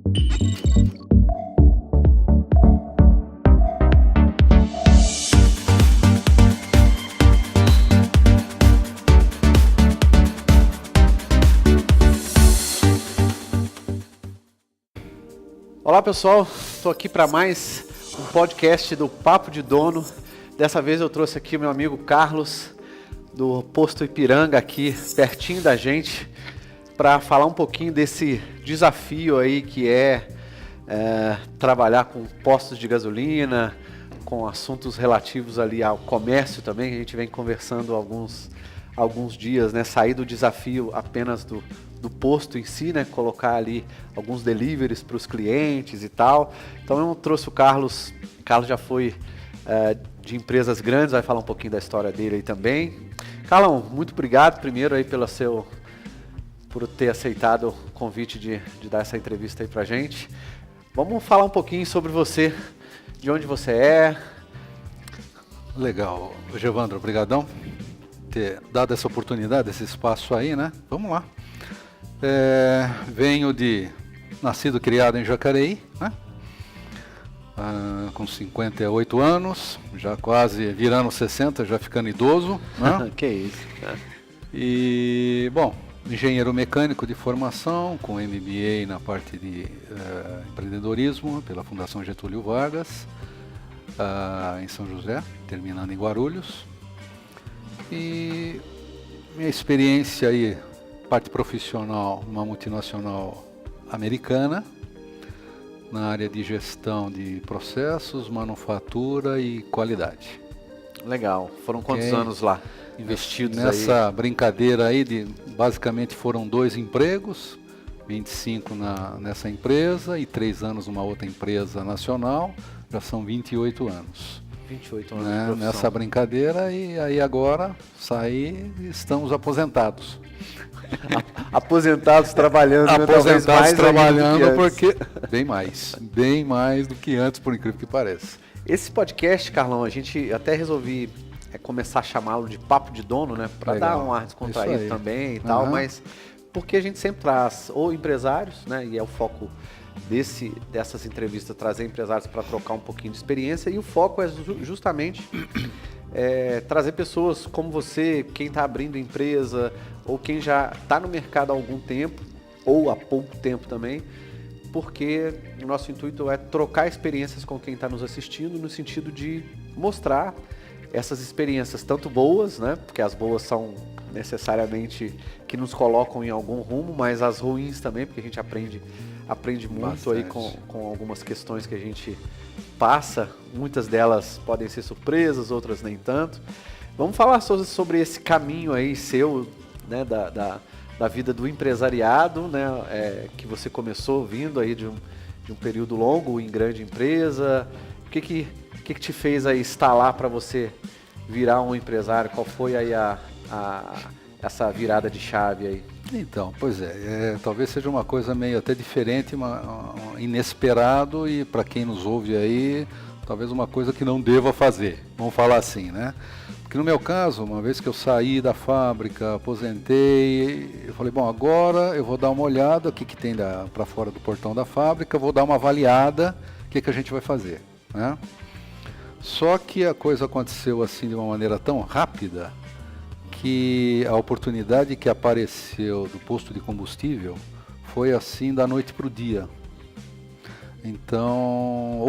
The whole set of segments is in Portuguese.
Olá pessoal, estou aqui para mais um podcast do Papo de Dono. Dessa vez eu trouxe aqui o meu amigo Carlos, do Posto Ipiranga, aqui pertinho da gente, para falar um pouquinho desse desafio aí que é trabalhar com postos de gasolina, com assuntos relativos ali ao comércio também, que a gente vem conversando alguns dias, né? Sair do desafio apenas do posto em si, né? Colocar ali alguns deliveries para os clientes e tal. Então eu trouxe o Carlos. O Carlos já foi de empresas grandes, vai falar um pouquinho da história dele aí também. Carlão, muito obrigado primeiro aí por ter aceitado o convite de dar essa entrevista aí pra gente. Vamos falar um pouquinho sobre você, de onde você é. Legal, Giovandro, obrigadão por ter dado essa oportunidade, esse espaço aí, né? Vamos lá. Venho nascido e criado em Jacareí, né? Com 58 anos, já quase virando 60, já ficando idoso, né? Que isso, né? E, bom, engenheiro mecânico de formação, com MBA na parte de empreendedorismo pela Fundação Getúlio Vargas, em São José, terminando em Guarulhos. E minha experiência aí, parte profissional, numa multinacional americana, na área de gestão de processos, manufatura e qualidade. Legal. Foram quantos anos lá investidos nessa brincadeira aí, basicamente foram 2 empregos, 25 nessa empresa e 3 anos numa outra empresa nacional, já são 28 anos. 28 anos né, nessa brincadeira, e aí agora saí e estamos aposentados. Aposentados trabalhando, aposentados mais trabalhando, porque bem mais do que antes, por incrível que pareça. Esse podcast, Carlão, a gente até resolvi começar a chamá-lo de Papo de Dono, né, para dar um ar descontraído também e tal, mas porque a gente sempre traz ou empresários, né, e é o foco dessas entrevistas, trazer empresários para trocar um pouquinho de experiência, e o foco é justamente trazer pessoas como você, quem está abrindo empresa, ou quem já está no mercado há algum tempo, ou há pouco tempo também, porque o nosso intuito é trocar experiências com quem está nos assistindo, no sentido de mostrar essas experiências, tanto boas, né, porque as boas são necessariamente que nos colocam em algum rumo, mas as ruins também, porque a gente aprende muito aí com algumas questões que a gente passa, muitas delas podem ser surpresas, outras nem tanto. Vamos falar sobre esse caminho aí seu, né, da vida do empresariado, né, que você começou vindo aí de um período longo em grande empresa. O que te fez aí instalar para você virar um empresário? Qual foi aí essa virada de chave aí? Então, pois talvez seja uma coisa meio até diferente, inesperado, e para quem nos ouve aí, talvez uma coisa que não deva fazer, vamos falar assim, né? Porque no meu caso, uma vez que eu saí da fábrica, aposentei, eu falei, bom, agora eu vou dar uma olhada, o que tem para fora do portão da fábrica, vou dar uma avaliada, o que a gente vai fazer, né? Só que a coisa aconteceu assim de uma maneira tão rápida, que a oportunidade que apareceu do posto de combustível foi assim da noite para o dia. Então,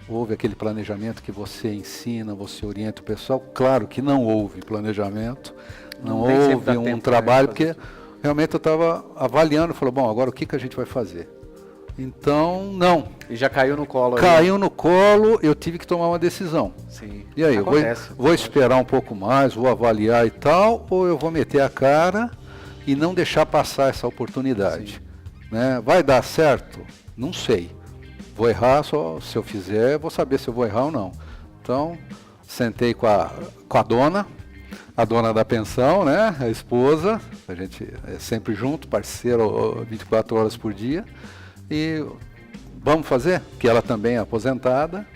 houve aquele planejamento que você ensina, você orienta o pessoal. Claro que não houve planejamento, não houve um trabalho, porque realmente eu estava avaliando, falei, bom, agora o que a gente vai fazer? Então, não. E já caiu no colo aí? Caiu no colo, eu tive que tomar uma decisão. Sim. E aí, vou esperar um pouco mais, vou avaliar e tal, ou eu vou meter a cara e não deixar passar essa oportunidade? Né? Vai dar certo? Não sei. Vou errar, só se eu fizer, vou saber se eu vou errar ou não. Então, sentei com a dona da pensão, né? A esposa, a gente é sempre junto, parceiro 24 horas por dia. E vamos fazer, que ela também é aposentada,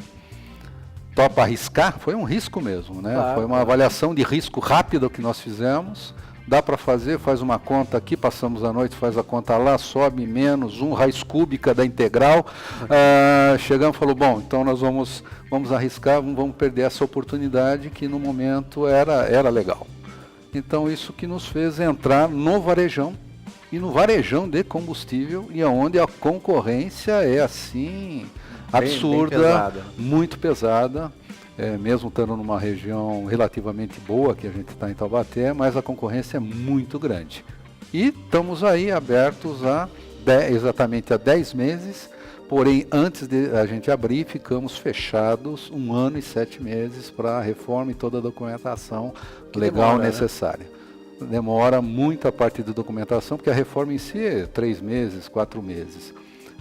topa arriscar, foi um risco mesmo, né? Claro, foi uma avaliação de risco rápida que nós fizemos, dá para fazer, faz uma conta aqui, passamos a noite, faz a conta lá, sobe menos raiz cúbica da integral. Chegamos e falou, bom, então nós vamos arriscar, vamos perder essa oportunidade que no momento era legal. Então isso que nos fez entrar no varejão, e no varejão de combustível, e onde a concorrência é assim, absurda, bem pesada. Muito pesada. Mesmo estando numa região relativamente boa, que a gente está em Taubaté, mas a concorrência é muito grande. E estamos aí abertos exatamente há 10 meses, porém antes de a gente abrir, ficamos fechados 1 ano e 7 meses para a reforma e toda a documentação legal necessária. Né? Demora muita parte da documentação, porque a reforma em si é 3 meses, 4 meses.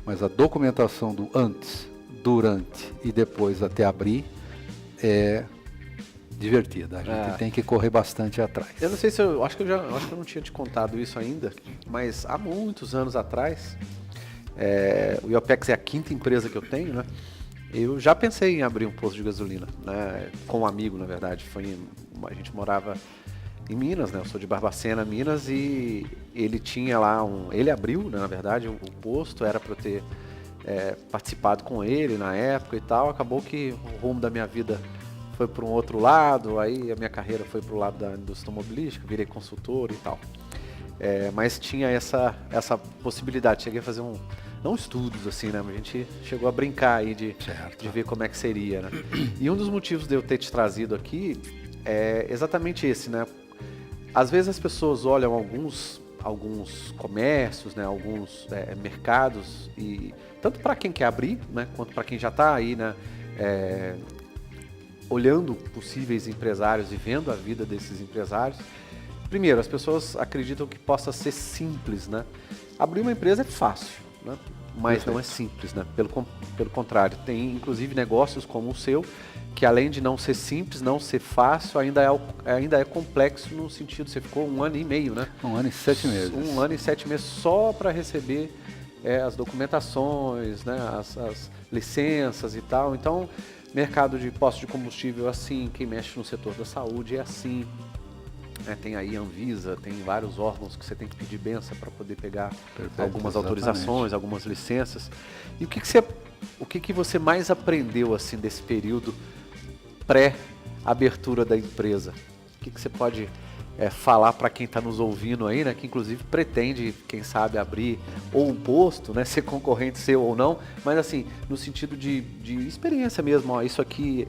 Mas a documentação do antes, durante e depois até abrir, é divertida, a gente tem que correr bastante atrás. Eu não sei se acho que eu não tinha te contado isso ainda, mas há muitos anos atrás, o IOPEX é a 5ª empresa que eu tenho, né? Eu já pensei em abrir um posto de gasolina, né? Com um amigo, na verdade. A gente morava em Minas, né? Eu sou de Barbacena, Minas, e ele tinha lá ele abriu, né, na verdade, o posto, era para eu ter participado com ele na época e tal. Acabou que o rumo da minha vida foi para um outro lado, aí a minha carreira foi para o lado da indústria automobilística, virei consultor e tal. Mas tinha essa possibilidade, cheguei a fazer não estudos assim, né, mas a gente chegou a brincar aí de ver como é que seria, né. E um dos motivos de eu ter te trazido aqui é exatamente esse, né. Às vezes as pessoas olham alguns comércios, né, alguns mercados, e tanto para quem quer abrir, né, quanto para quem já está aí, né, olhando possíveis empresários e vendo a vida desses empresários. Primeiro, as pessoas acreditam que possa ser simples, né? Abrir uma empresa é fácil, né? Mas não é simples, né? Pelo contrário, tem inclusive negócios como o seu, que além de não ser simples, não ser fácil, ainda é complexo no sentido, você ficou 1 ano e meio, né? 1 ano e 7 meses. 1 ano e 7 meses só para receber as documentações, né? As licenças e tal. Então, mercado de postos de combustível é assim, quem mexe no setor da saúde é assim. Tem aí a Anvisa, tem vários órgãos que você tem que pedir benção para poder pegar algumas autorizações, algumas licenças. E o que você mais aprendeu assim desse período pré-abertura da empresa? O que você pode falar para quem está nos ouvindo aí, né, que inclusive pretende, quem sabe, abrir ou um posto, né, ser concorrente seu ou não, mas assim, no sentido de experiência mesmo, ó, isso aqui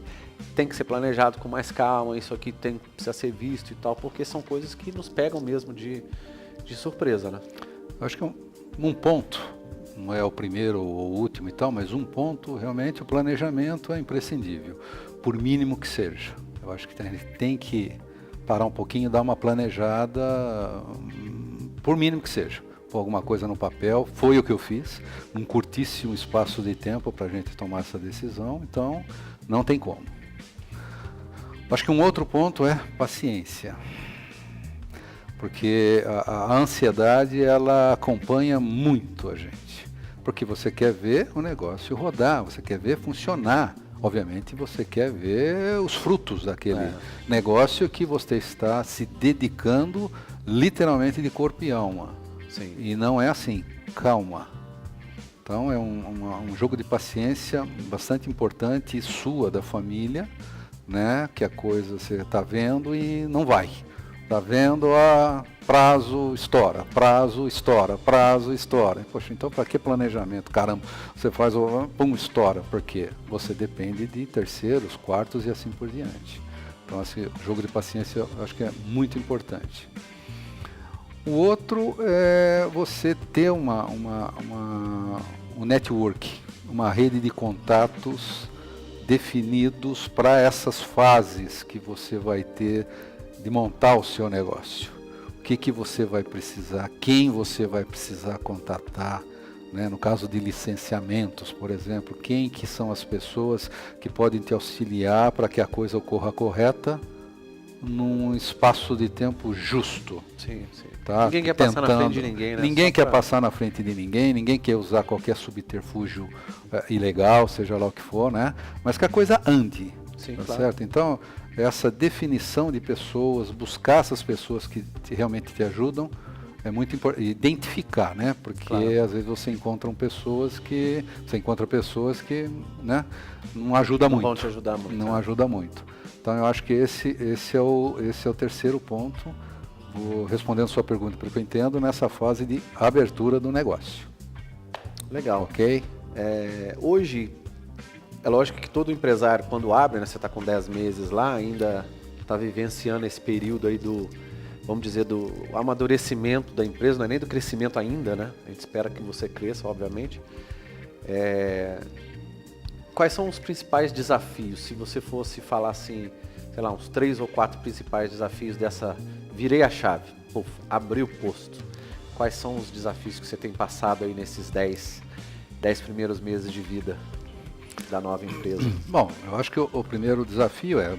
tem que ser planejado com mais calma, isso aqui precisa ser visto e tal, porque são coisas que nos pegam mesmo de surpresa, né? Eu acho que um ponto, não é o primeiro ou o último e tal, mas um ponto, realmente, o planejamento é imprescindível, por mínimo que seja. Eu acho que a gente tem que parar um pouquinho, dar uma planejada, por mínimo que seja. Pôr alguma coisa no papel, foi o que eu fiz, num curtíssimo espaço de tempo para a gente tomar essa decisão, então não tem como. Acho que um outro ponto é paciência, porque a ansiedade, ela acompanha muito a gente, porque você quer ver o negócio rodar, você quer ver funcionar, obviamente você quer ver os frutos daquele negócio que você está se dedicando literalmente de corpo e alma. Sim. E não é assim, calma. Então é um jogo de paciência bastante importante, sua, da família, né? Que a coisa você está vendo e não vai. Está vendo, prazo estoura, prazo estoura, prazo estoura. Poxa, então para que planejamento? Caramba, você faz estoura. Por quê? Você depende de terceiros, quartos e assim por diante. Então esse jogo de paciência eu acho que é muito importante. O outro é você ter um network, uma rede de contatos definidos para essas fases que você vai ter de montar o seu negócio. O que você vai precisar, quem você vai precisar contatar, né? No caso de licenciamentos, por exemplo, quem que são as pessoas que podem te auxiliar para que a coisa ocorra correta num espaço de tempo justo. Sim, sim. Tá? Ninguém quer passar na frente de ninguém, né? Ninguém quer passar na frente de ninguém, ninguém quer usar qualquer subterfúgio ilegal, seja lá o que for, né? Mas que a coisa ande. Sim, tá claro. certo? Então, essa definição de pessoas, buscar essas pessoas que realmente te ajudam, é muito importante. Identificar, né? Porque às vezes você encontra pessoas que, né, não ajuda muito. Não vão te ajudar muito. Não ajuda muito. Então eu acho que esse é o terceiro ponto, respondendo sua pergunta, porque eu entendo, nessa fase de abertura do negócio. Legal. Ok? Hoje, é lógico que todo empresário, quando abre, né, você está com 10 meses lá, ainda está vivenciando esse período aí vamos dizer, do amadurecimento da empresa, não é nem do crescimento ainda, né? A gente espera que você cresça, obviamente. Quais são os principais desafios? Se você fosse falar assim, sei lá, uns 3 ou 4 principais desafios dessa... Virei a chave, abri o posto. Quais são os desafios que você tem passado aí nesses 10 primeiros meses de vida da nova empresa? Bom, eu acho que o primeiro desafio é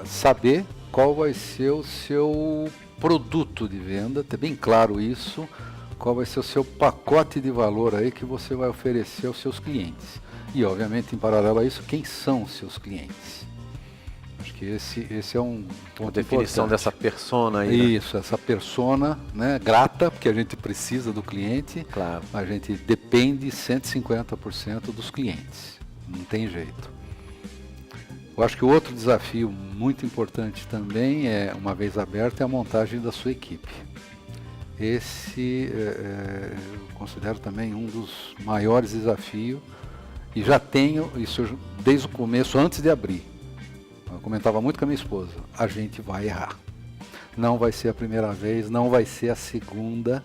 saber qual vai ser o seu produto de venda, ter bem claro isso, qual vai ser o seu pacote de valor aí que você vai oferecer aos seus clientes. E, obviamente, em paralelo a isso, quem são os seus clientes? Acho que esse é um ponto importante. A definição dessa persona aí. Isso, essa persona, né, grata, porque a gente precisa do cliente. Claro. A gente depende 150% dos clientes. Não tem jeito. Eu acho que o outro desafio muito importante também, uma vez aberto, é a montagem da sua equipe. Esse eu considero também um dos maiores desafios, e já tenho isso desde o começo, antes de abrir. Eu comentava muito com a minha esposa, a gente vai errar. Não vai ser a primeira vez, não vai ser a segunda,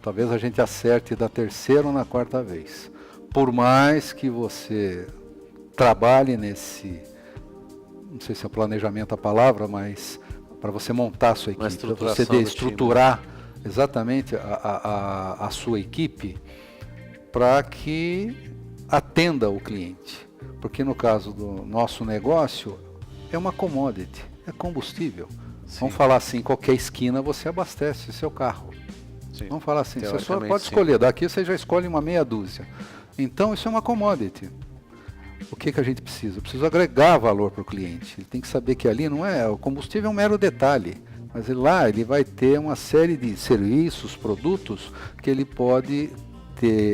talvez a gente acerte da terceira ou na quarta vez. Por mais que você trabalhe nesse... não sei se é planejamento a palavra, mas para você montar a sua equipe, para você estruturar exatamente a sua equipe para que atenda o cliente. Porque no caso do nosso negócio, é uma commodity, é combustível. Sim. Vamos falar assim, qualquer esquina você abastece seu carro. Sim. Vamos falar assim, você só pode escolher, daqui você já escolhe uma meia dúzia. Então isso é uma commodity. O que a gente precisa? Precisa agregar valor para o cliente. Ele tem que saber que ali não é... O combustível é um mero detalhe. Mas ele vai ter uma série de serviços, produtos, que ele pode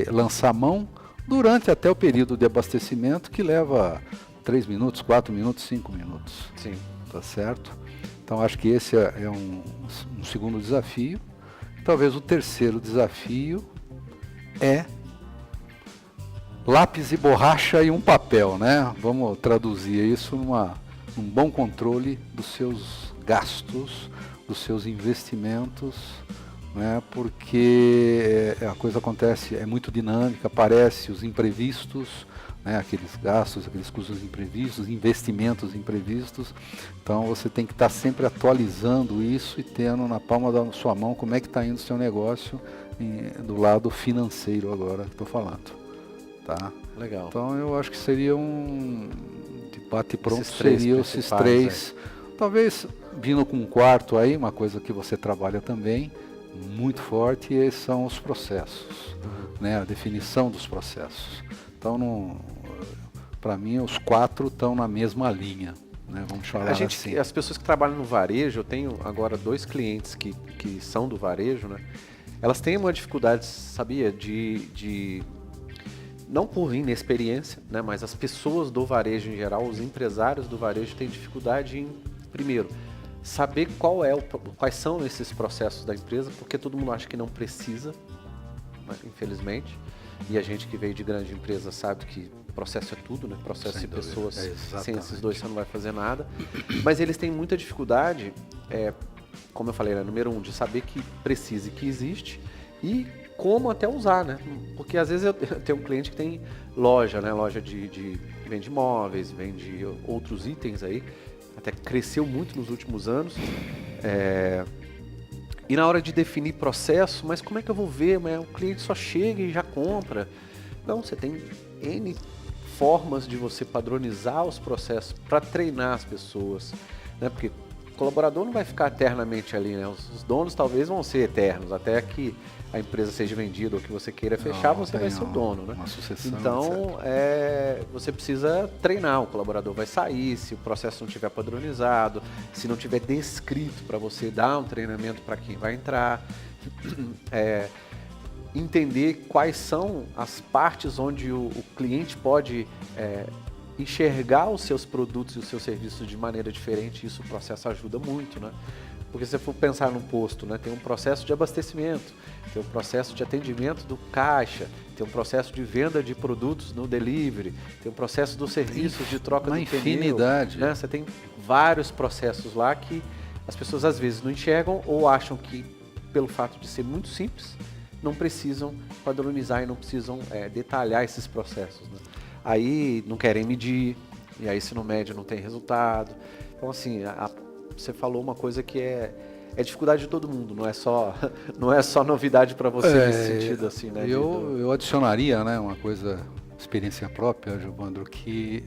lançar mão durante até o período de abastecimento, que leva 3 minutos, 4 minutos, 5 minutos. Sim. Tá certo? Então acho que esse é um segundo desafio. Talvez o terceiro desafio é lápis e borracha e um papel, né? Vamos traduzir isso num bom controle dos seus gastos, dos seus investimentos, né? Porque a coisa acontece, é muito dinâmica, aparece os imprevistos, né? Aqueles gastos, aqueles custos imprevistos, investimentos imprevistos. Então você tem que estar sempre atualizando isso e tendo na palma da sua mão como é que está indo o seu negócio do lado financeiro agora que estou falando. Tá? Legal. Então eu acho que seria de bate-pronto, seriam esses três. Talvez vindo com um quarto aí, uma coisa que você trabalha também, muito forte, e são os processos, né? A definição dos processos. Então, para mim, os 4 estão na mesma linha, né? Vamos falar assim. As pessoas que trabalham no varejo, eu tenho agora 2 clientes que são do varejo, né? Elas têm uma dificuldade, sabia, de não por inexperiência, né, mas as pessoas do varejo em geral, os empresários do varejo têm dificuldade em, primeiro, saber quais são esses processos da empresa, porque todo mundo acha que não precisa, né, infelizmente, e a gente que veio de grande empresa sabe que processo é tudo, né? Processo e pessoas, sem esses dois você não vai fazer nada, mas eles têm muita dificuldade, como eu falei, né, número 1, de saber que precisa e que existe, e como até usar, né? Porque às vezes eu tenho um cliente que tem loja, né? Loja vende móveis, vende outros itens aí, até cresceu muito nos últimos anos. E na hora de definir processo, mas como é que eu vou ver? O cliente só chega e já compra. Não, você tem N formas de você padronizar os processos para treinar as pessoas, né? Porque o colaborador não vai ficar eternamente ali, né? Os donos talvez vão ser eternos, até que a empresa seja vendida ou que você queira fechar, você vai ser o dono, né? Uma sucessão, então, você precisa treinar, o colaborador vai sair, se o processo não estiver padronizado, se não tiver descrito para você dar um treinamento para quem vai entrar, entender quais são as partes onde o cliente pode enxergar os seus produtos e os seus serviços de maneira diferente, isso o processo ajuda muito, né? Porque se você for pensar no posto, né, tem um processo de abastecimento, tem um processo de atendimento do caixa, tem um processo de venda de produtos no delivery, tem um processo dos serviços de troca do pneu. Infinidade. Né? Você tem vários processos lá que as pessoas às vezes não enxergam ou acham que, pelo fato de ser muito simples, não precisam padronizar e não precisam detalhar esses processos. Né? Aí não querem medir, e aí se não mede não tem resultado. Então assim, você falou uma coisa que é dificuldade de todo mundo, não é só novidade para você nesse sentido assim, né? Eu adicionaria, né, uma coisa, experiência própria, Giovandro, que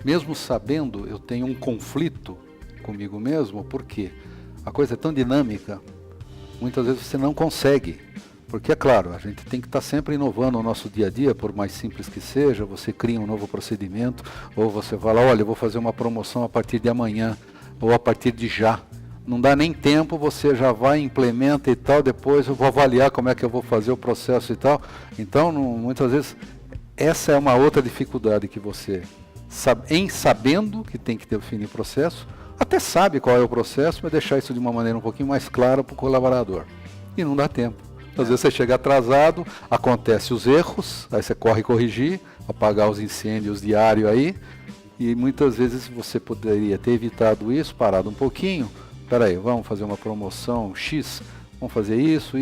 mesmo sabendo, eu tenho um conflito comigo mesmo, porque a coisa é tão dinâmica, muitas vezes você não consegue. Porque, é claro, a gente tem que estar sempre inovando o nosso dia a dia, por mais simples que seja, você cria um novo procedimento, ou você fala, olha, eu vou fazer uma promoção a partir de amanhã, ou a partir de já. Não dá nem tempo, você já vai, implementa e tal, depois eu vou avaliar como é que eu vou fazer o processo e tal. Então, muitas vezes, essa é uma outra dificuldade que você, sabendo que tem que definir o processo, até sabe qual é o processo, mas deixar isso de uma maneira um pouquinho mais clara para o colaborador. E não dá tempo. Às vezes você chega atrasado, acontece os erros, aí você corre corrigir, apagar os incêndios diários aí, e muitas vezes você poderia ter evitado isso, parado um pouquinho, peraí, vamos fazer uma promoção X, vamos fazer isso,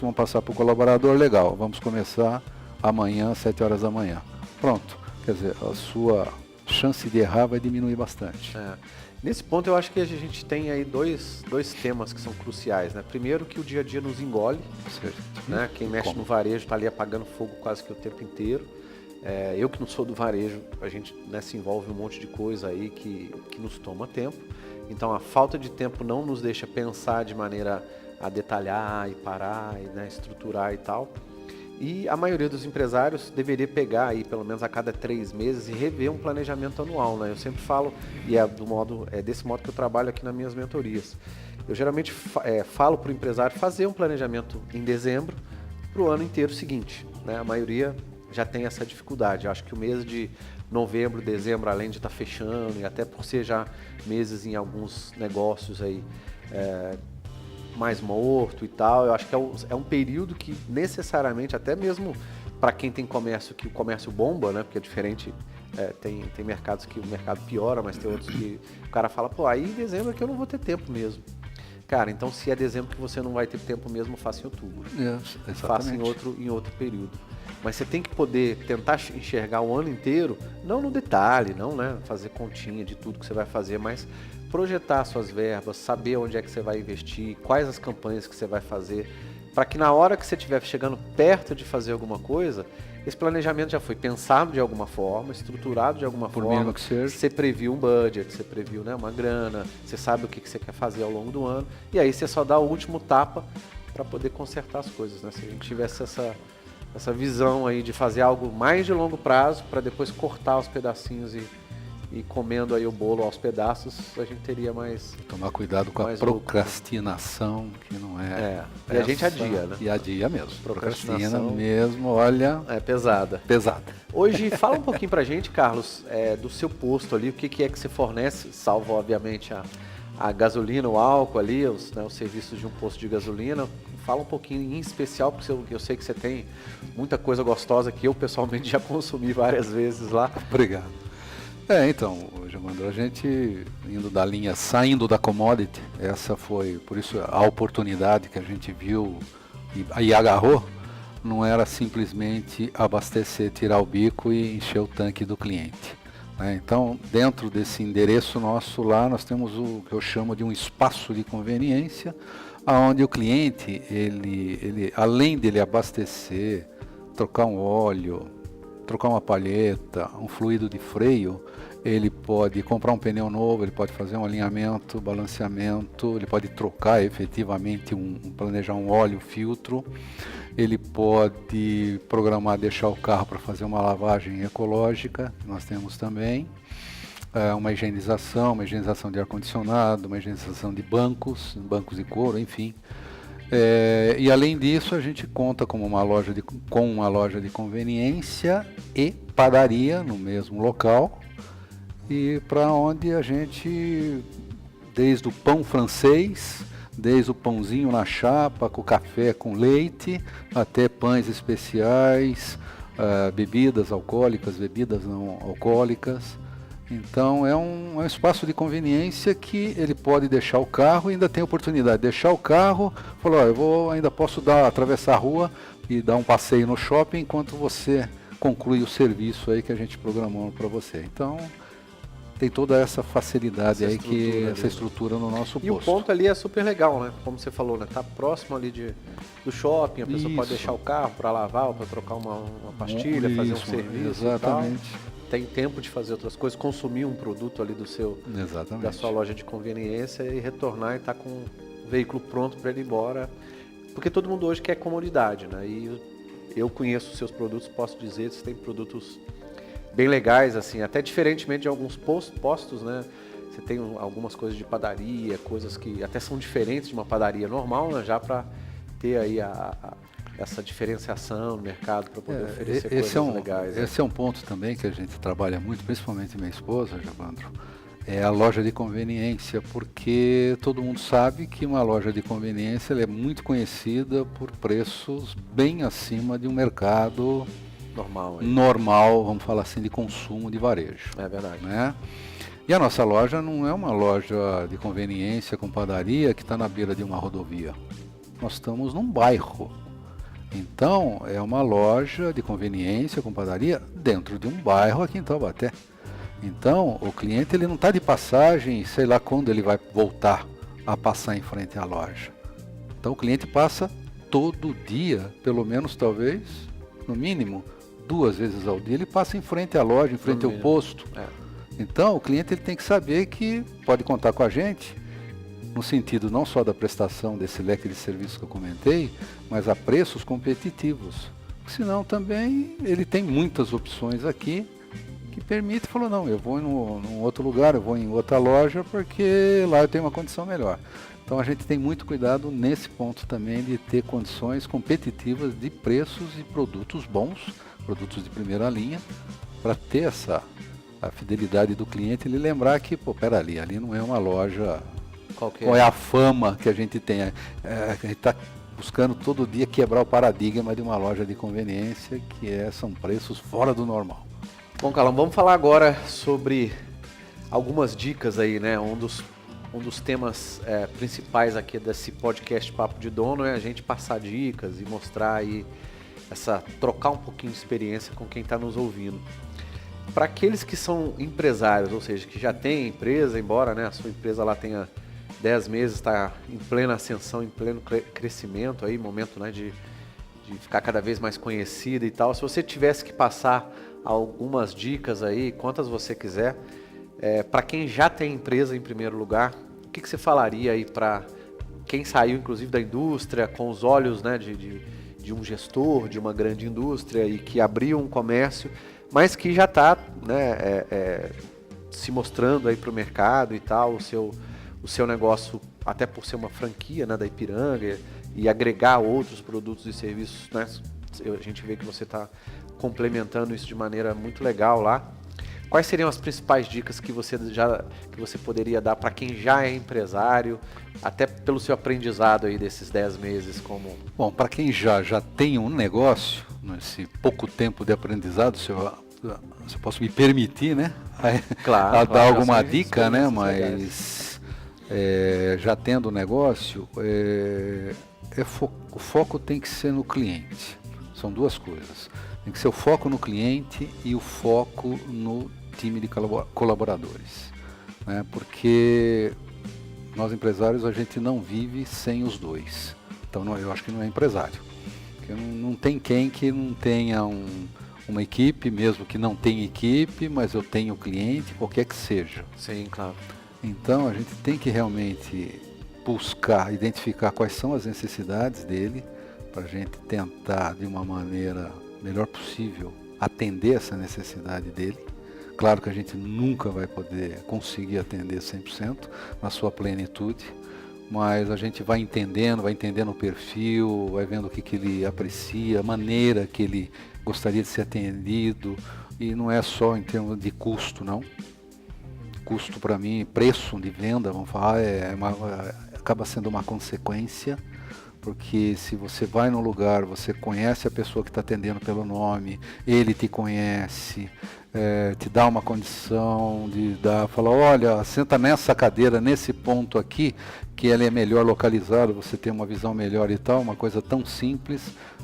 vamos passar para o colaborador, legal, vamos começar amanhã, 7 horas da manhã. Pronto, quer dizer, a sua chance de errar vai diminuir bastante. Nesse ponto eu acho que a gente tem aí dois temas que são cruciais, né? Primeiro que o dia a dia nos engole, né? Quem mexe no varejo está ali apagando fogo quase que o tempo inteiro. Eu que não sou do varejo, a gente, né, se envolve um monte de coisa aí que nos toma tempo. Então a falta de tempo não nos deixa pensar de maneira a detalhar e parar e, né, estruturar e tal. E a maioria dos empresários deveria pegar aí pelo menos a cada 3 meses e rever um planejamento anual, né? Eu sempre falo, e é desse modo que eu trabalho aqui nas minhas mentorias. Eu geralmente falo para o empresário fazer um planejamento em dezembro para o ano inteiro seguinte, né? A maioria já tem essa dificuldade. Eu acho que o mês de novembro, dezembro, além de estar fechando, e até por ser já meses em alguns negócios aí, mais morto e tal, eu acho que é um período que necessariamente, até mesmo para quem tem comércio, que o comércio bomba, né? Porque é diferente, tem mercados que o mercado piora, mas tem outros que o cara fala, pô, aí em dezembro é que eu não vou ter tempo mesmo. Cara, então se é dezembro que você não vai ter tempo mesmo, faça em outubro. Faça em outro período. Mas você tem que poder tentar enxergar o ano inteiro, não no detalhe, não, né, fazer continha de tudo que você vai fazer, mas projetar suas verbas, saber onde é que você vai investir, quais as campanhas que você vai fazer, para que na hora que você estiver chegando perto de fazer alguma coisa, esse planejamento já foi pensado de alguma forma, estruturado de alguma forma, que seja. Você previu um budget, você previu, né, uma grana, você sabe o que você quer fazer ao longo do ano, e aí você só dá o último tapa para poder consertar as coisas, né? Se a gente tivesse essa visão aí de fazer algo mais de longo prazo para depois cortar os pedacinhos e comendo aí o bolo aos pedaços, a gente teria mais... Tomar cuidado com a procrastinação, que não é... E a gente adia, né? E adia mesmo. Procrastina mesmo, olha... É pesada. Hoje, fala um pouquinho pra gente, Carlos, do seu posto ali, o que é que você fornece, salvo, obviamente, a gasolina, o álcool ali, os serviços de um posto de gasolina. Fala um pouquinho em especial, porque eu sei que você tem muita coisa gostosa que eu pessoalmente já consumi várias vezes lá. Obrigado. Então, Giovandro, a gente saindo da commodity, essa foi, por isso a oportunidade que a gente viu e agarrou, não era simplesmente abastecer, tirar o bico e encher o tanque do cliente. Então, dentro desse endereço nosso lá, nós temos o que eu chamo de um espaço de conveniência, onde o cliente, ele além dele abastecer, trocar um óleo, trocar uma palheta, um fluido de freio, ele pode comprar um pneu novo, ele pode fazer um alinhamento, balanceamento, ele pode trocar efetivamente, planejar um óleo, filtro, ele pode programar, deixar o carro para fazer uma lavagem ecológica, nós temos também, uma higienização de ar-condicionado, uma higienização de bancos de couro, enfim. E além disso, a gente conta com uma loja de conveniência e padaria no mesmo local, e para onde a gente, desde o pão francês, desde o pãozinho na chapa, com café com leite, até pães especiais, bebidas alcoólicas, bebidas não alcoólicas. Então é um espaço de conveniência que ele pode deixar o carro e ainda tem a oportunidade de deixar o carro, falou, ainda posso atravessar a rua e dar um passeio no shopping enquanto você conclui o serviço aí que a gente programou para você. Então tem toda essa facilidade essa estrutura no nosso posto. E o ponto ali é super legal, né? Como você falou, né? Tá próximo ali do shopping, a pessoa pode deixar o carro para lavar ou para trocar uma pastilha, fazer um serviço. Exatamente. E tal. Tem tempo de fazer outras coisas, consumir um produto ali da sua loja de conveniência e retornar e estar com o veículo pronto para ele ir embora. Porque todo mundo hoje quer comodidade, né? E eu conheço os seus produtos, posso dizer, você tem produtos bem legais, assim, até diferentemente de alguns postos, né? Você tem algumas coisas de padaria, coisas que até são diferentes de uma padaria normal, né? Já para ter aí essa diferenciação no mercado para poder oferecer coisas legais. Esse é um ponto também que a gente trabalha muito, principalmente minha esposa, Javandro, é a loja de conveniência, porque todo mundo sabe que uma loja de conveniência ela é muito conhecida por preços bem acima de um mercado normal, vamos falar assim, de consumo, de varejo. É verdade. Né? E a nossa loja não é uma loja de conveniência com padaria que está na beira de uma rodovia. Nós estamos num bairro. Então, é uma loja de conveniência com padaria dentro de um bairro aqui em Taubaté. Então, o cliente ele não está de passagem, sei lá quando ele vai voltar a passar em frente à loja. Então, o cliente passa todo dia, pelo menos talvez, no mínimo, 2 vezes ao dia, ele passa em frente à loja, em frente ao posto. Então, o cliente ele tem que saber que pode contar com a gente, no sentido não só da prestação desse leque de serviços que eu comentei, mas a preços competitivos. Senão também ele tem muitas opções aqui que permite, falou, não, eu vou num outro lugar, eu vou em outra loja, porque lá eu tenho uma condição melhor. Então a gente tem muito cuidado nesse ponto também de ter condições competitivas de preços e produtos bons, produtos de primeira linha, para ter a fidelidade do cliente, ele lembrar que, ali não é uma loja... Qual é a fama que a gente tem? A gente está buscando todo dia quebrar o paradigma de uma loja de conveniência, que são preços fora do normal. Bom, Carlão, vamos falar agora sobre algumas dicas aí, né? Um dos temas principais aqui desse podcast Papo de Dono é a gente passar dicas e mostrar aí trocar um pouquinho de experiência com quem está nos ouvindo. Para aqueles que são empresários, ou seja, que já têm empresa, embora, né, a sua empresa lá tenha 10 meses, está em plena ascensão, em pleno crescimento, aí, momento, né, de ficar cada vez mais conhecida e tal. Se você tivesse que passar algumas dicas aí, quantas você quiser, para quem já tem empresa em primeiro lugar, o que você falaria aí para quem saiu, inclusive, da indústria, com os olhos, né, de um gestor de uma grande indústria e que abriu um comércio, mas que já está, né, se mostrando aí para o mercado e tal, o seu negócio, até por ser uma franquia, né, da Ipiranga e agregar outros produtos e serviços, né, a gente vê que você está complementando isso de maneira muito legal lá. Quais seriam as principais dicas que você poderia dar para quem já é empresário, até pelo seu aprendizado aí desses 10 meses como... Bom, para quem já tem um negócio, nesse pouco tempo de aprendizado, se eu posso me permitir, né? Claro, a dar alguma dica, né? Mas já tendo um negócio, o foco tem que ser no cliente. São duas coisas. Tem que ser o foco no cliente e o foco no time de colaboradores, né? Porque nós empresários a gente não vive sem os dois. Então eu acho que não é empresário. Porque não tem quem que não tenha um uma equipe, mesmo que não tenha equipe, mas eu tenho cliente, qualquer que seja. Sim, claro. Então a gente tem que realmente buscar, identificar quais são as necessidades dele, para a gente tentar de uma maneira melhor possível atender essa necessidade dele. Claro que a gente nunca vai poder conseguir atender 100% na sua plenitude, mas a gente vai entendendo o perfil, vai vendo o que ele aprecia, a maneira que ele gostaria de ser atendido, e não é só em termos de custo, não. Custo para mim, preço de venda, vamos falar, acaba sendo uma consequência, porque se você vai num lugar, você conhece a pessoa que está atendendo pelo nome, ele te conhece, te dá uma condição de falar, olha, senta nessa cadeira, nesse ponto aqui, que ela é melhor localizada, você tem uma visão melhor e tal, uma coisa tão simples,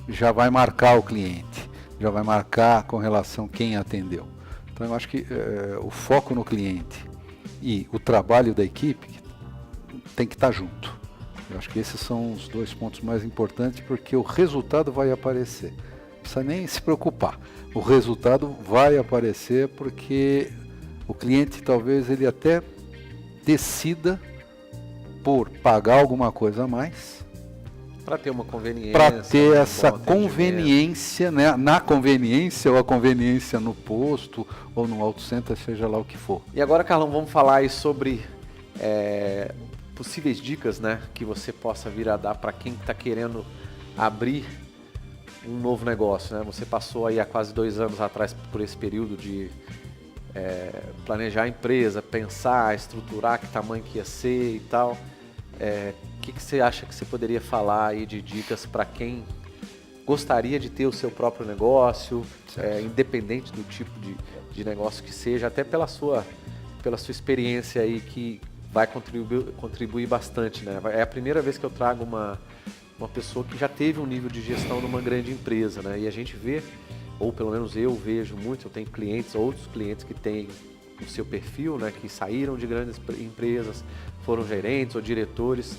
já vai marcar o cliente, já vai marcar com relação a quem atendeu. Então eu acho que o foco no cliente e o trabalho da equipe tem que estar junto. Eu acho que esses são os 2 pontos mais importantes, porque o resultado vai aparecer. Não precisa nem se preocupar. O resultado vai aparecer porque o cliente talvez ele até decida por pagar alguma coisa a mais. Para ter uma conveniência. Para ter essa conveniência, né, na conveniência, ou a conveniência no posto, ou no auto center, seja lá o que for. E agora, Carlão, vamos falar aí sobre possíveis dicas, né, que você possa vir a dar para quem está querendo abrir um novo negócio, né? Você passou aí há quase 2 anos atrás por esse período de planejar a empresa, pensar, estruturar que tamanho que ia ser e tal. O que você acha que você poderia falar aí de dicas para quem gostaria de ter o seu próprio negócio, independente do tipo de negócio que seja, até pela sua experiência aí, que vai contribuir bastante, né? É a primeira vez que eu trago uma pessoa que já teve um nível de gestão numa grande empresa, né? E a gente vê, ou pelo menos eu vejo muito, eu tenho clientes, outros clientes que têm o seu perfil, né? Que saíram de grandes empresas, foram gerentes ou diretores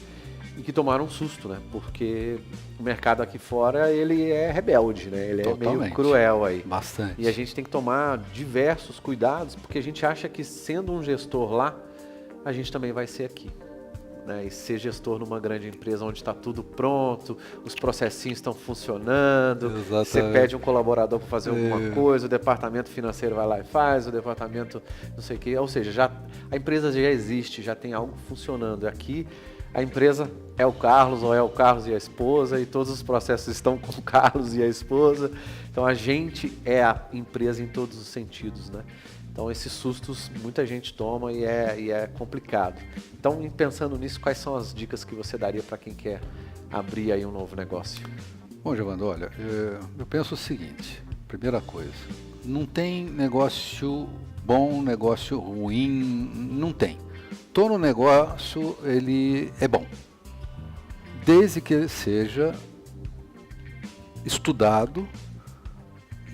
e que tomaram um susto, né? Porque o mercado aqui fora, ele é rebelde, né? Ele Totalmente. É meio cruel aí. Bastante. E a gente tem que tomar diversos cuidados, porque a gente acha que sendo um gestor lá, a gente também vai ser aqui, né? E ser gestor numa grande empresa onde está tudo pronto, os processinhos estão funcionando, Exatamente. Você pede um colaborador para fazer alguma coisa, o departamento financeiro vai lá e faz, o departamento não sei o que, ou seja, a empresa já existe, já tem algo funcionando. Aqui a empresa é o Carlos, ou é o Carlos e a esposa, e todos os processos estão com o Carlos e a esposa, então a gente é a empresa em todos os sentidos, né? Então esses sustos muita gente toma e é complicado. Então, pensando nisso, quais são as dicas que você daria para quem quer abrir aí um novo negócio? Bom, Giovando, olha, eu penso o seguinte, primeira coisa, não tem negócio bom, negócio ruim, não tem. Todo negócio, ele é bom, desde que ele seja estudado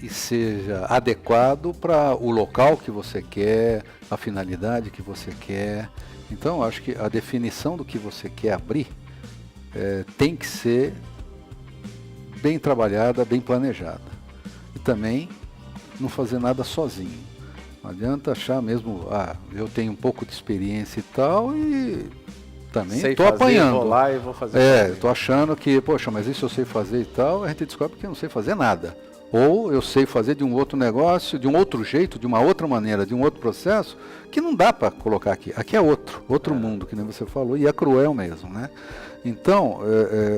e seja adequado para o local que você quer, a finalidade que você quer. Então, acho que a definição do que você quer abrir tem que ser bem trabalhada, bem planejada. E também não fazer nada sozinho. Não adianta achar mesmo, eu tenho um pouco de experiência e tal, e também estou apanhando. Vou lá e vou fazer. Estou achando que, poxa, mas isso eu sei fazer e tal, a gente descobre que eu não sei fazer nada. Ou eu sei fazer de um outro negócio, de um outro jeito, de uma outra maneira, de um outro processo, que não dá para colocar aqui. Aqui é outro mundo, que nem você falou, e é cruel mesmo, né? Então,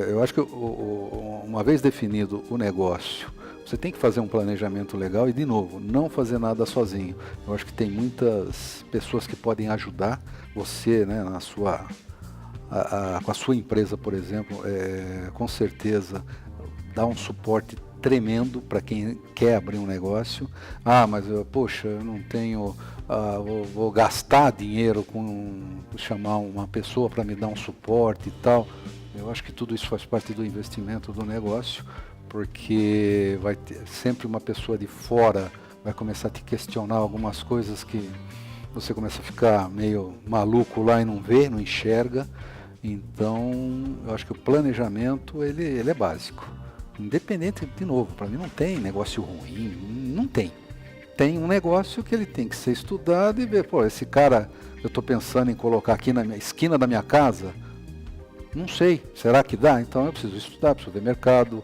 eu acho que uma vez definido o negócio, você tem que fazer um planejamento legal e, de novo, não fazer nada sozinho. Eu acho que tem muitas pessoas que podem ajudar você, né, com a sua empresa, por exemplo, com certeza dá um suporte tremendo para quem quer abrir um negócio. Mas eu não tenho, vou gastar dinheiro chamar uma pessoa para me dar um suporte e tal. Eu acho que tudo isso faz parte do investimento do negócio, porque vai ter sempre uma pessoa de fora, vai começar a te questionar algumas coisas que você começa a ficar meio maluco lá e não vê, não enxerga. Então, eu acho que o planejamento ele é básico. Independente, de novo, para mim não tem negócio ruim, não tem. Tem um negócio que ele tem que ser estudado e ver, pô, esse cara, eu estou pensando em colocar aqui na esquina da minha casa, não sei, será que dá? Então eu preciso estudar, preciso ver mercado,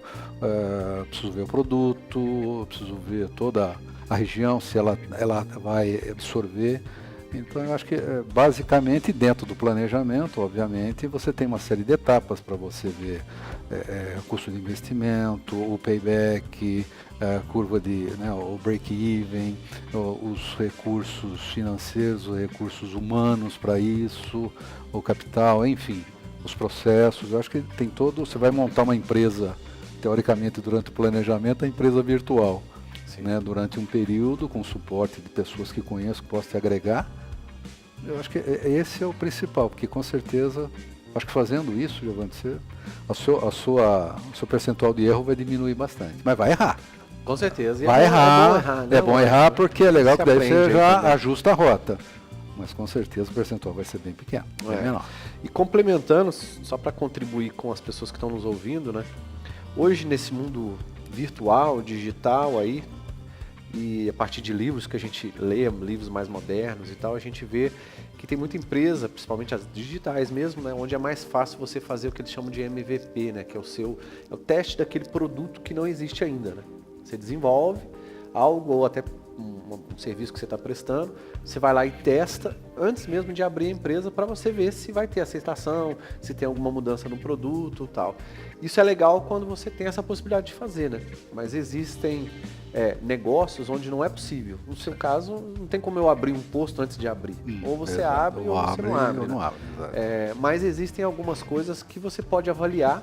preciso ver o produto, preciso ver toda a região, se ela vai absorver. Então eu acho que basicamente dentro do planejamento, obviamente, você tem uma série de etapas para você ver o custo de investimento, o payback, a curva de, né, o break-even, os recursos financeiros, os recursos humanos para isso, o capital, enfim, os processos. Eu acho que tem todo, você vai montar uma empresa, teoricamente durante o planejamento, a empresa virtual. Né, durante um período, com suporte de pessoas que conheço, que posso te agregar. Eu acho que esse é o principal, porque com certeza, acho que fazendo isso, Giovanni, o seu percentual de erro vai diminuir bastante. Mas vai errar. Com certeza. Vai errar. É bom errar porque é legal que daí você já ajusta a rota. Mas com certeza o percentual vai ser bem pequeno, bem menor. E complementando, só para contribuir com as pessoas que estão nos ouvindo, né? Hoje nesse mundo virtual, digital aí, e a partir de livros que a gente lê, livros mais modernos e tal, a gente vê que tem muita empresa, principalmente as digitais mesmo, né, onde é mais fácil você fazer o que eles chamam de MVP, né, que é o teste daquele produto que não existe ainda. Né? Você desenvolve algo ou até um serviço que você está prestando, você vai lá e testa antes mesmo de abrir a empresa para você ver se vai ter aceitação, se tem alguma mudança no produto e tal. Isso é legal quando você tem essa possibilidade de fazer, né? Mas existem negócios onde não é possível. No seu caso, não tem como eu abrir um posto antes de abrir. Ou você abre ou você não abre. Né? Mas existem algumas coisas que você pode avaliar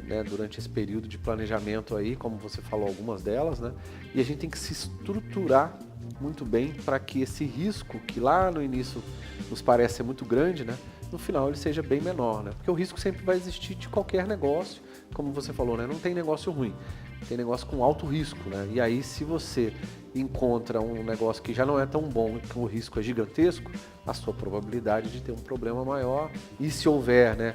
né, durante esse período de planejamento aí, como você falou, algumas delas, né? E a gente tem que se estruturar muito bem para que esse risco, que lá no início nos parece ser muito grande, né? No final ele seja bem menor, né? Porque o risco sempre vai existir de qualquer negócio, como você falou, né? Não tem negócio ruim, tem negócio com alto risco, né? E aí se você encontra um negócio que já não é tão bom, que o risco é gigantesco, a sua probabilidade de ter um problema maior, e se houver, né,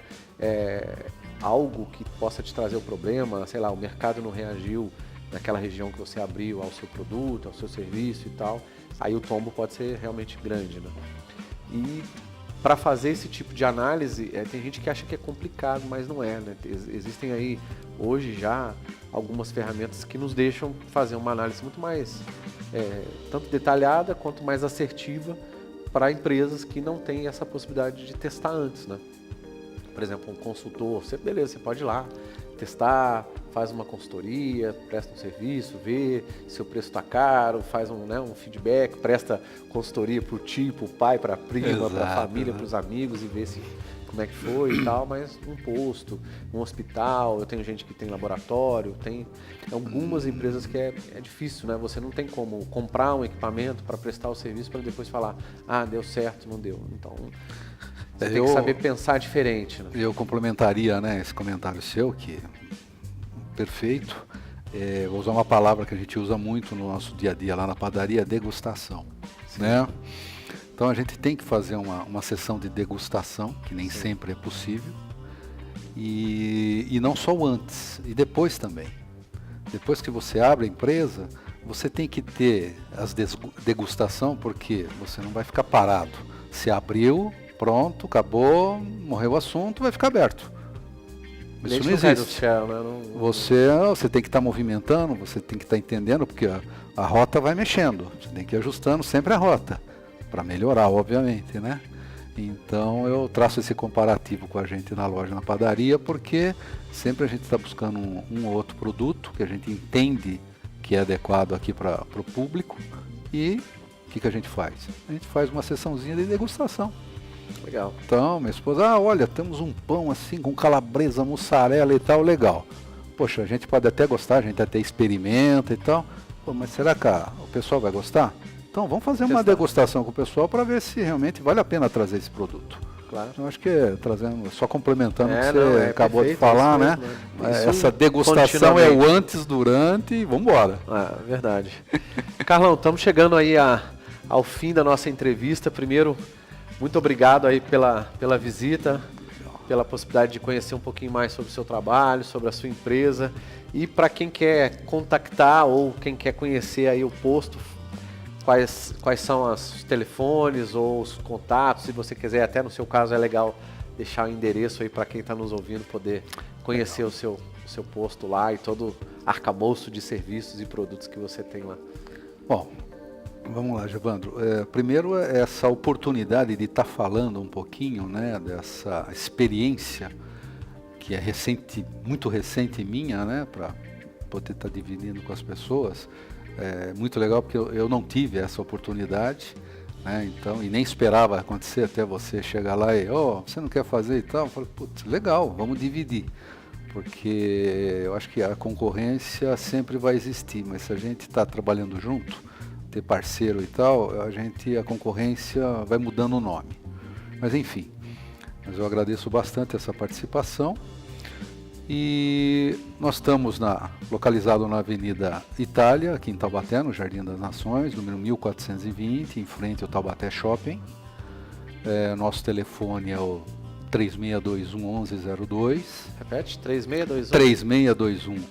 algo que possa te trazer o problema, sei lá, o mercado não reagiu naquela região que você abriu ao seu produto, ao seu serviço e tal, aí o tombo pode ser realmente grande, né? E para fazer esse tipo de análise, tem gente que acha que é complicado, mas não é, né? Existem aí, hoje já, algumas ferramentas que nos deixam fazer uma análise muito mais, tanto detalhada quanto mais assertiva para empresas que não têm essa possibilidade de testar antes, né? Por exemplo, um consultor, você pode ir lá, testar, faz uma consultoria, presta um serviço, vê se o preço está caro, faz um feedback, presta consultoria para o tio, para o pai, para a prima, para a família, para os amigos e vê como é que foi e tal, mas um posto, um hospital, eu tenho gente que tem laboratório, tem algumas empresas que é difícil, né? Você não tem como comprar um equipamento para prestar o serviço para depois falar, deu certo, não deu. Então, você tem que saber pensar diferente. Né? Eu complementaria, né, esse comentário seu, que perfeito. Vou usar uma palavra que a gente usa muito no nosso dia a dia lá na padaria, degustação. Né? Então a gente tem que fazer uma sessão de degustação, que nem sempre é possível, e não só o antes, e depois também. Depois que você abre a empresa, você tem que ter as degustação, porque você não vai ficar parado. Se abriu, pronto, acabou, morreu o assunto, vai ficar aberto. Isso não existe. Você tem que estar movimentando, você tem que estar entendendo, porque a rota vai mexendo. Você tem que ir ajustando sempre a rota, para melhorar, obviamente, né? Então eu traço esse comparativo com a gente na loja, na padaria, porque sempre a gente está buscando um ou outro produto que a gente entende que é adequado aqui para o público. E o que a gente faz? A gente faz uma sessãozinha de degustação. Legal. Então, minha esposa, olha, temos um pão assim com calabresa, mussarela e tal, legal. Poxa, a gente pode até gostar, a gente até experimenta e tal. Pô, mas será que o pessoal vai gostar? Então, vamos fazer uma degustação com o pessoal para ver se realmente vale a pena trazer esse produto. Claro. Eu acho que só complementando o que você acabou de falar, né? Essa degustação é o antes, durante e vamos embora. Verdade. Carlão, estamos chegando aí ao fim da nossa entrevista. Primeiro, muito obrigado aí pela visita. pela possibilidade de conhecer um pouquinho mais sobre o seu trabalho, sobre a sua empresa. E para quem quer contactar ou quem quer conhecer aí o posto, quais são os telefones ou os contatos, se você quiser, até no seu caso é legal deixar o endereço aí para quem está nos ouvindo poder conhecer o seu posto lá e todo o arcabouço de serviços e produtos que você tem lá. Bom, vamos lá, Gevandro. Primeiro, essa oportunidade de estar falando um pouquinho, né, dessa experiência que é muito recente minha, né, para poder estar dividindo com as pessoas. É muito legal porque eu não tive essa oportunidade, né, então, e nem esperava acontecer até você chegar lá e, você não quer fazer e tal? Eu falei, putz, legal, vamos dividir. Porque eu acho que a concorrência sempre vai existir, mas se a gente está trabalhando junto, ter parceiro e tal, a concorrência vai mudando o nome. Mas enfim, eu agradeço bastante essa participação. E nós estamos localizado na Avenida Itália, aqui em Taubaté, no Jardim das Nações, número 1420, em frente ao Taubaté Shopping. Nosso telefone é o 3621-1102. Repete, 3621?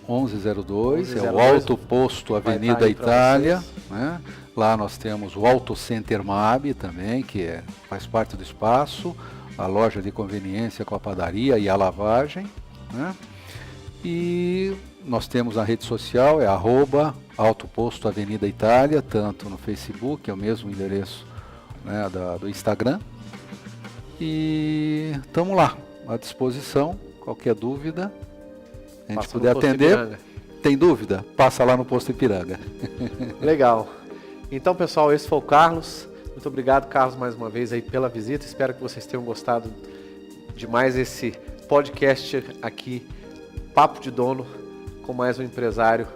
3621-1102, é o Alto Posto Avenida Itália, né? Lá nós temos o Auto Center MAB também, que faz parte do espaço, a loja de conveniência com a padaria e a lavagem, né? E nós temos na rede social, @Alto Posto Avenida Itália, tanto no Facebook, é o mesmo endereço, né, do Instagram. E estamos lá, à disposição, qualquer dúvida, a gente puder atender. Tem dúvida? Passa lá no Posto Ipiranga. Legal. Então, pessoal, esse foi o Carlos. Muito obrigado, Carlos, mais uma vez aí pela visita. Espero que vocês tenham gostado de mais esse podcast aqui, Papo de Dono, com mais um empresário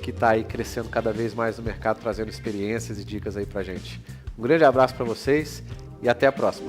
que está aí crescendo cada vez mais no mercado, trazendo experiências e dicas aí pra gente. Um grande abraço para vocês e até a próxima.